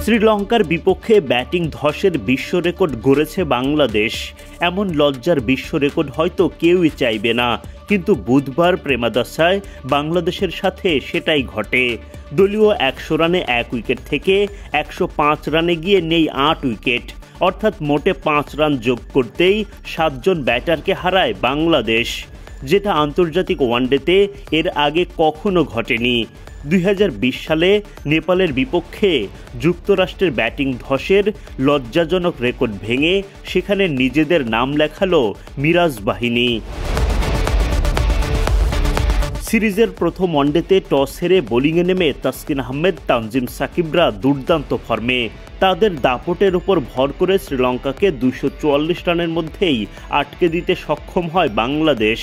শ্রীলঙ্কার বিপক্ষে ব্যাটিং ধসের বিশ্ব রেকর্ড গড়েছে বাংলাদেশ। এমন লজ্জার বিশ্ব রেকর্ড হয়তো কেউই চাইবে না, কিন্তু বুধবার প্রেমাদাসায় বাংলাদেশের সাথে সেটাই ঘটে। দলীয় ১০০ রানে ১ উইকেট থেকে ১০৫ রানে গিয়ে নেই ৮ উইকেট, অর্থাৎ মোটে ৫ রান যোগ করতেই ৭ জন ব্যাটারকে হারায় বাংলাদেশ, যেটা আন্তর্জাতিক ওয়ানডেতে এর আগে কখনো ঘটেনি। ২০২০ সালে নেপালের বিপক্ষে যুক্তরাষ্ট্রের ব্যাটিং ধসের লজ্জাজনক রেকর্ড ভেঙে সেখানে নিজেদের নাম লেখালো মিরাজ বাহিনী। সিরিজের প্রথম ওয়ানডেতে টস হেরে বোলিংয়ে নেমে তাসকিন আহমেদ, তানজিম সাকিবরা দুর্দান্ত ফর্মে। তাদের দাপটের উপর ভর করে শ্রীলঙ্কাকে ২৪৪ রানের মধ্যেই আটকে দিতে সক্ষম হয় বাংলাদেশ।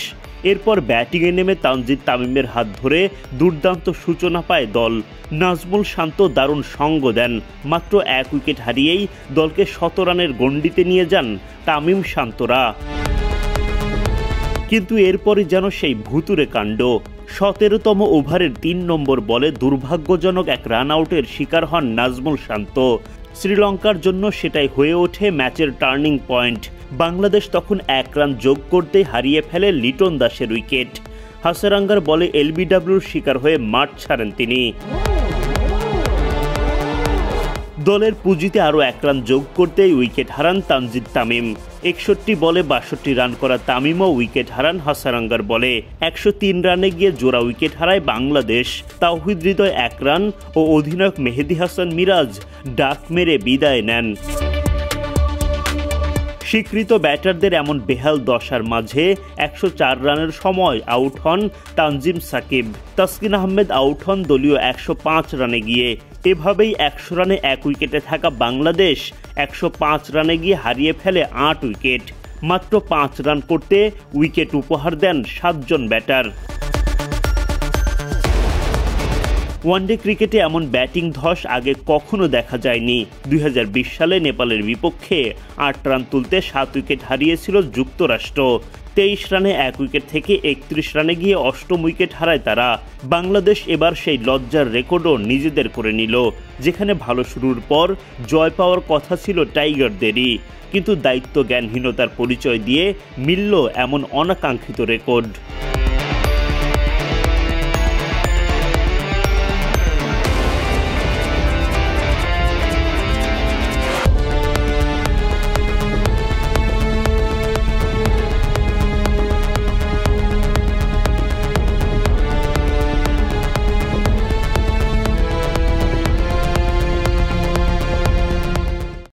এরপর ব্যাটিংয়ে নেমে তানজিদ তামিমের হাত ধরে দুর্দান্ত সূচনা পায় দল। নাজমুল শান্ত দারুণ সঙ্গ দেন। মাত্র ১ উইকেট হারিয়েই দলকে ১৭ রানের গণ্ডিতে নিয়ে যান তামিম শান্তরা। কিন্তু এরপরই যেন সেই ভুতুরে কাণ্ড। ১৭তম ওভারের ৩ নম্বর বলে দুর্ভাগ্যজনক এক রান আউটের শিকার হন নাজমুল শান্ত। শ্রীলঙ্কার জন্য সেটাই হয়ে ওঠে ম্যাচের টার্নিং পয়েন্ট। বাংলাদেশ তখন ১ রান যোগ করতেই হারিয়ে ফেলে লিটন দাসের উইকেট। হাসারাঙ্গার বলে এলবিডব্লিউর শিকার হয়ে মাঠ ছাড়েন তিনি। দলের পুঁজিতে আরও ১ রান যোগ করতেই উইকেট হারান তানজিদ তামিম। ৬১ বলে ৬২ রান করা তামিমও উইকেট হারান হাসারাঙ্গার বলে। ১০৩ রানে গিয়ে জোড়া উইকেট হারায় বাংলাদেশ। তাওহিদ হৃদয় ১ রান ও অধিনায়ক মেহেদী হাসান মিরাজ ডাক মেরে বিদায় নেন। স্বীকৃত ব্যাটারদের এমন বেহাল দশার মাঝে ১০৪ রানের সময় আউট হন তানজিম সাকিব। তাসকিন আহমেদ আউট হন দলীয় ১০৫ রানে গিয়ে। এভাবেই ১০০ রানে ১ উইকেটে থাকা বাংলাদেশ ১০৫ রানে গিয়ে হারিয়ে ফেলে ৮ উইকেট। মাত্র ৫ রান করতে উইকেট উপহার দেন ৭ জন ব্যাটার। ওয়ানডে ক্রিকেটে এমন ব্যাটিং ধস আগে কখনো দেখা যায়নি। ২০২০ সালে নেপালের বিপক্ষে ৮ রান তুলতে ৭ উইকেট হারিয়েছিল যুক্তরাষ্ট্র। ২৩ রানে ১ উইকেট থেকে ৩১ রানে গিয়ে ৮ম উইকেট হারায় তারা। বাংলাদেশ এবার সেই লজ্জার রেকর্ডও নিজেদের করে নিল। যেখানে ভালো শুরুর পর জয় পাওয়ার কথা ছিল টাইগারদেরই, কিন্তু দায়িত্ব জ্ঞানহীনতার পরিচয় দিয়ে মিলল এমন অনাকাঙ্ক্ষিত রেকর্ড।